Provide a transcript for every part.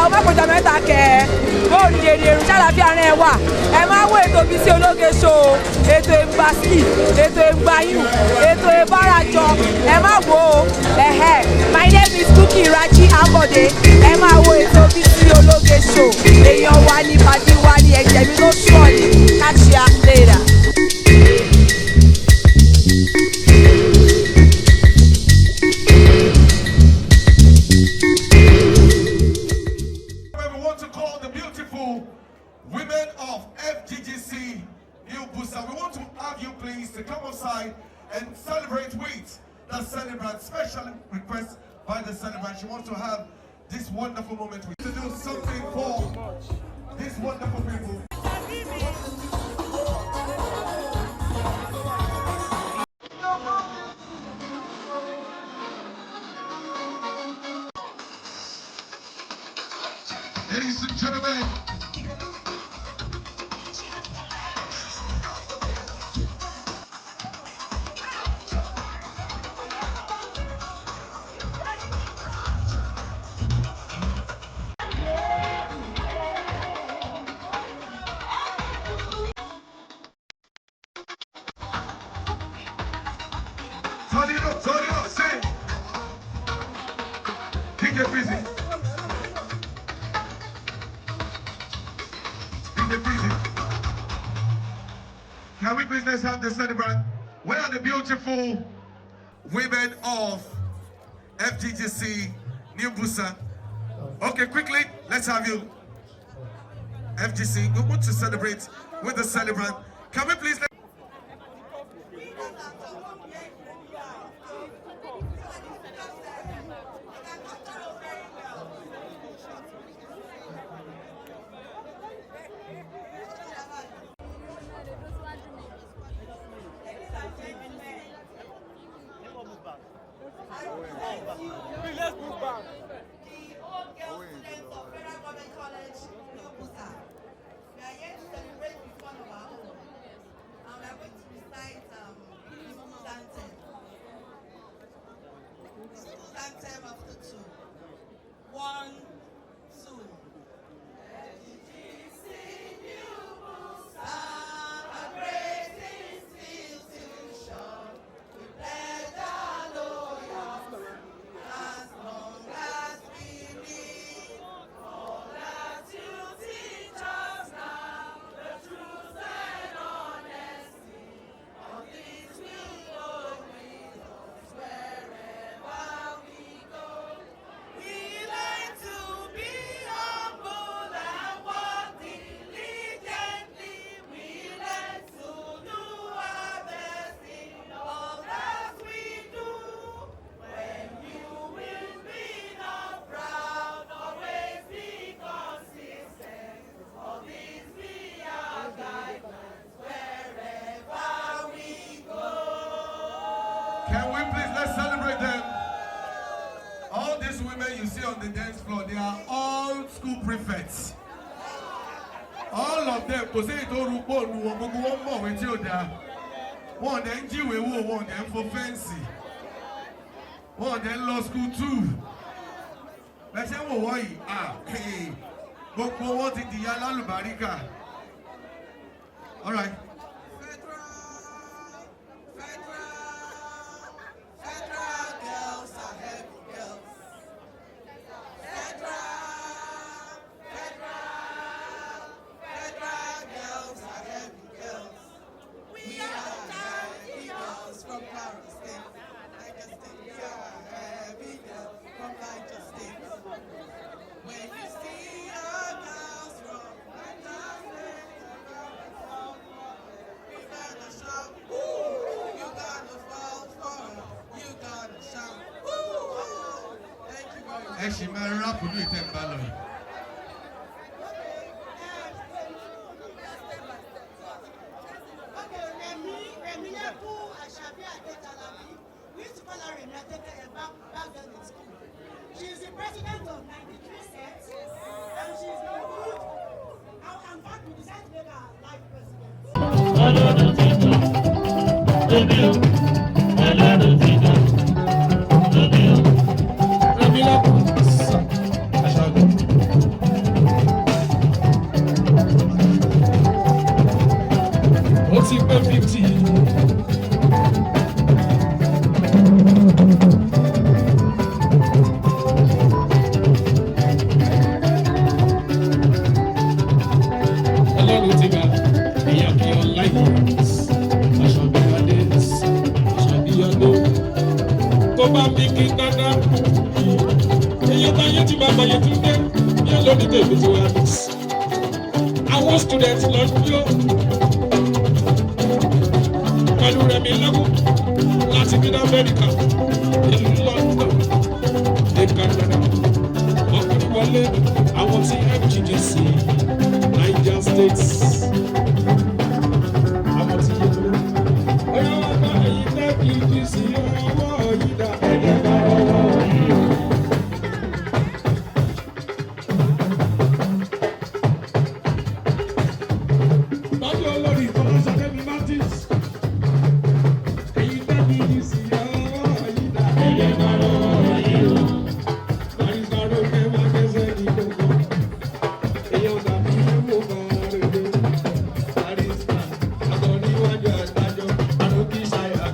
o má kọjá mẹ́ta kẹ́ bóun ní èrè èrò ṣàlàfíà rẹ̀ wà ẹ máa wo ètò Bisi ológe show ètò ìgbàsí ètò ìgbàyùn ètò ìbárajọ ẹ má wo my name is Cookie Raji Ambode ẹ máa wo ètò Bisi ológe show èèyàn wa ní pàdé wa ní ẹ̀jẹ̀ mi ló sọ̀ ní catch ya later. Women of FGGC New Busa, we want to have you please to come aside and celebrate with the celebrant. Special request by the celebrant. She wants to have this wonderful moment to do something for these wonderful people. Ladies and gentlemen, turn it up, say. Get busy. Get busy. Can we please let's have the celebrant? Where are the beautiful women of FGGC New Busa? Okay, quickly, let's have you. FGC, we want to celebrate with the celebrant. Can we please let let's move back. The old girl students of Federal Government College, New Busa. We are here to celebrate with one of our own. And we are going to recite the school anthem. The school anthem after two. 1, 2. FGGC New Busa, a great institution. We pledge our loyalty. As long as we live, all that you teach us now, the truth and honesty, all things will go with us wherever we go. We learn to be humble and work diligently. We learn to do our best in all that we do. When you will be not proud, always be consistent. All these be our guidelines wherever we go. Can we please let's celebrate them? All these women you see on the dance floor, they are all school prefects. All of them, kò sí ètò orúkọ ònu wọn gbogbo wọn mọ̀wé tí ó dáa. Wọ́n dẹ̀ ń jíwèé wò, wọ́n dẹ̀ ń fo fẹ́ǹsì. Wọ́n dẹ̀ ń lọ school too. Bẹ́sẹ̀ wò wọ́n yìí, gbogbo wọn ti di alálùbáríkà. All right. Federal girls are heavy girls. Federal girls are heavy girls. We are heavy girls from Paris State. Niger State. We are heavy girls from Niger State. When you see our girls from Niger State, you gotta shout, ooh! You gotta fall for us. You gotta shout, ooh! Thank you very much. Ẹ ṣì máa rápù ní ìtẹ́ ìbá lọ yìí. Okay, Remilekun, Ashabiade, Talabi. We used to call her Remilekun back then in school. She is the president of 93 sets, and she's very good. In fact, we decided to make her life president. Remilekun, Ashabiade. kó bá mi kí dáadáa. Èyí bá yé tí bàbá yé tún dé, yóò lórí tèmi tí wàá ní. Àwọn student lọ yó. Pẹ̀lú Remilekun láti bí Amẹ́ríkà, ìlú London, ní Canada. Ọkùnrin wọlé àwọn tí FGGC, Niger States. Àwọn tí yé lórí. Oyè wọn bá èyí FGGC ọwọ́ yìí dá ẹ̀yẹ bá ọwọ́ yìí o. Tọ́jú olórí ìfọwọ́sọdé mi Martins. Èyí FGGC ọwọ́ yìí dá ẹ̀yẹ bá ọwọ́ yìí o. Àìsàn òkè máa kẹsẹ̀ ní gbogbo. Èyàn dàbí owó bá rèé. Àìsàn àtọ̀ níwájú àtàjọ àròkì ṣáyà.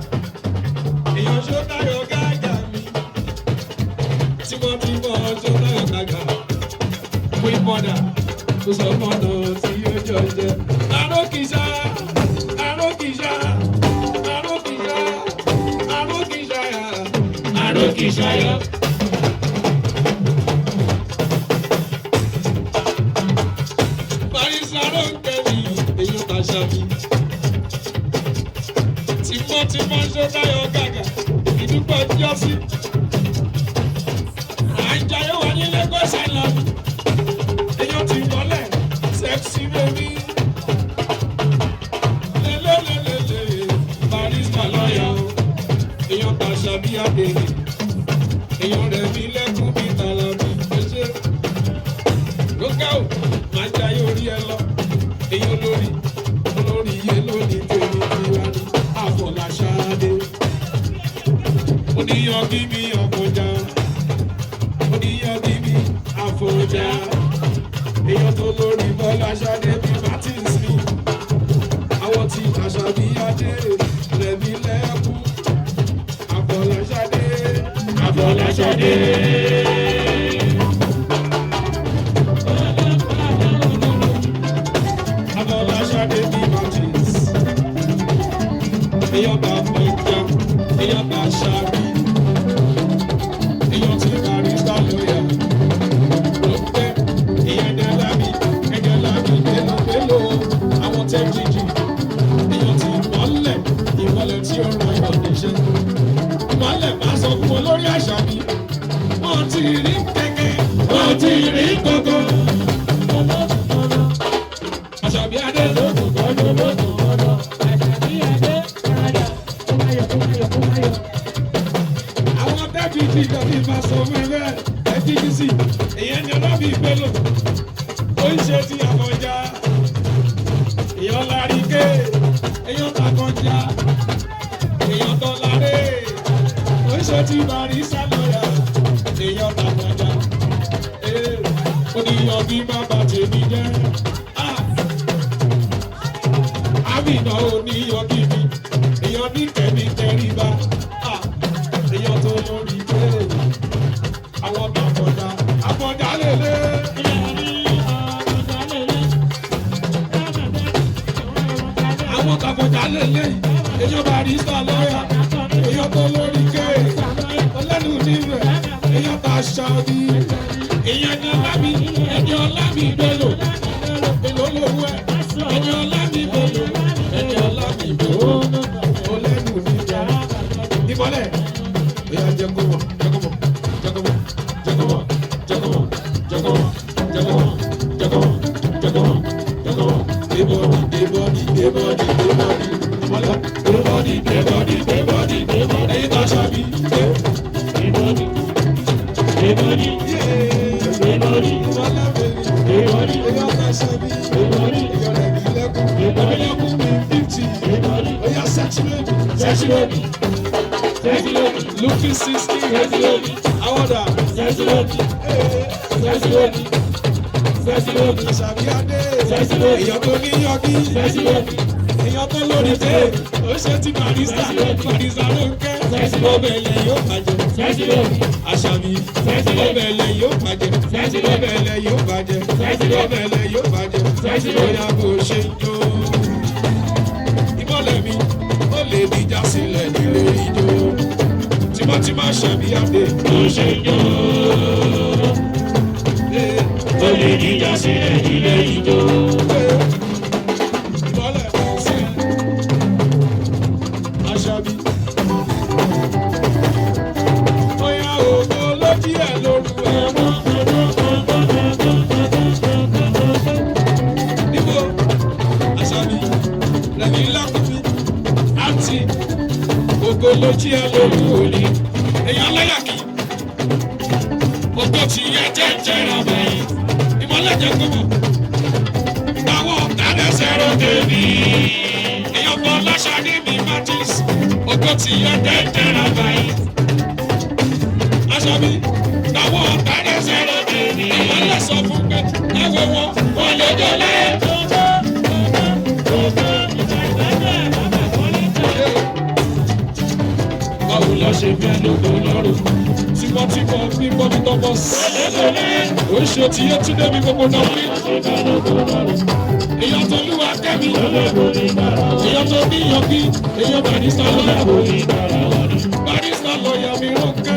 Èyàn ṣó táyọ̀ gáàjà mi. Tí wọ́n ti bọ̀ ṣó táyọ̀ gáàjà. Wí mọ́dà tó sọ mọ́dà tí yóò jọ jẹ. Àròkì ṣáyà, àròkì ṣáyà, àròkì ṣáyà, àròkì ṣáyà, àròkì ṣáyà. Parisaro ń kẹ́mi, èyàn kà ṣàbí. Tímọ́tímọ́ ṣó dáyọ̀ gàgà, ìdúpọ̀ jọ́sí. Àjàyè wà ní Lagos Island. Èyàn ti wọlé, sexy baby. Lélẹ́lẹ́lẹ́lẹ́, Parisma lọ́yà o. Èyàn kà Ashabiade. Èyàn Remilekun bí Talabi. Lókè o, máa jayé orí ẹ lọ. Èyí olórí yé lónìí tèmi ti wá ní Àfọláṣadé. Oníyan kí mi ọ̀fọ̀já. Oníyan kí mi àfọ̀já. Èyàn tó lórí Fọláṣadé bí Martins mi. Àwọn tí Ashabiade Remilekun. Àfọláṣadé. Àfọláṣadé. Ashabiade bí Martins. Èyàn bá fọjá, èyàn bá ṣáàbí. Èyàn tí barista lọ́yà. Ló pẹ́, èyàn Talabi, ẹ̀jẹ̀ lábí mélòó. Àwọn tẹ́jìjì, èyàn tí ìmọ̀lẹ̀ tí ó ràn yàn níṣẹ́. Ìmọ̀lẹ̀ máa sọ fún olórí Àṣàbí. Wọ́n ti rí kẹ̀kẹ́, wọ́n ti rí kókó. Ashabiade lóògùn gbọ́dọ̀ lóògùn ọ̀dọ̀. Ashabiade padà kúmáyọ̀. Àwọn dábìtì ìjọba ìfà sọ fún ẹgbẹ́ FGGC. Èyàn ni ọlọ́bì ìgbélò. Ó ń ṣe ti àkọjá. Èyàn láríké. Èyàn takọjá. Èyàn tọ́láré. Ó ń ṣe ti barista lọ́yà. Èyàn takọjá. Oníyan bí bàbá tèmi jẹ́. Àbìnà oníyan kìíní, èèyàn ní kẹ́mi tẹríba, èèyàn tó lórí kéré, àwọn tàkọ̀dá, àkọ̀dá lélẹ̀. Àwọn tàkọ̀dá lélẹ̀, èèyàn barista lọ́yà, èèyàn tó lórí kéré, ọlẹ́nu níbẹ̀, èèyàn tà ṣáàbí, èèyàn ní ọlábì, ẹni ọlábì gbèlò, èlò lówó ẹ̀, ẹni ọlábì gbèlò. Ẹni ọlábì gbèlò, ọlẹ́nu níbẹ̀. Ìmọ̀lẹ̀, èèyàn jẹ́ kó mọ̀, jẹ́ kó mọ̀, jẹ́ kó mọ̀, jẹ́ kó mọ̀, jẹ́ kó mọ̀, jẹ́ kó mọ̀, jẹ́ kó mọ̀, jẹ́ kó mọ̀, jẹ́ kó mọ̀, jẹ́ kó mọ̀. Débọ̀dì, ìmọ̀lẹ̀, débọ̀dì. Èyí tó Àṣàbí, débọ̀dì. Ìmọ̀lẹ̀ bèbí, èyí tó Àṣàbí, èyí Remilekun mi 50. Oya sexy baby. Looking 60. Awọ́dà. Ashabiade. Èyàn tó ní yọkí. Èyàn tó lórí dé. Ó ṣe ti barista ló ń kẹ́. Ọbẹ̀ ilẹ̀ yóò bàjẹ́. Àṣàbí. Ọbẹ̀ ilẹ̀ yóò bàjẹ́. Ọbẹ̀ ilẹ̀ yóò bàjẹ́. Ọbẹ̀ ilẹ̀ yóò bàjẹ́. Bóyá bó ṣe ń jó. Ìmọ̀lẹ̀ mi, ó lè dìjà sílẹ̀ nílé ijó. Tí mo tí máa ṣàbíyàdé tó ṣe yọ. Ó lè níjà sílẹ̀ nílé ìjọ. Ìmọ̀lẹ̀ sí Àṣàbí. Bóyá ògo ló jí ẹ̀ lóru ẹ̀ mọ́. Níbo Àṣàbí lẹ́yìn lákùnmí àǹtí ògo ló jí ẹ̀ lóru òní. Èèyàn lẹ́yà kí ògo tí yẹ jẹ́jẹ́ rẹ̀ bẹ́yìn. Ìmọ̀lẹ̀ jẹ́ gbọ́mọ̀. Àwọn ọ̀tá lẹ́sẹ̀ ròde mi. Èèyàn kan láṣà ní mi Matis. Ògo tí yẹ jẹ́jẹ́ rẹ̀ bẹ́yìn. Àṣàbí àwọn ọ̀tá lẹ́sẹ̀ ròde mi. Ìmọ̀lẹ̀ sọ fún pé ẹ wo wọn wọ́n lè jọ lẹ́yìn. Báwo la ṣe fẹ́ lóko lọ́rùn? Tímọ́tímọ́ bí bọ́bí tọ́pọ̀ sí. Ó ṣe tí yé tún débi gbogbo náà rí. Èèyàn tó lúwa kẹ́mi. Èèyàn tó ní ìyọ̀kí. Èèyàn barista lọ́yà. Barista lọ́yà mi rán kẹ́.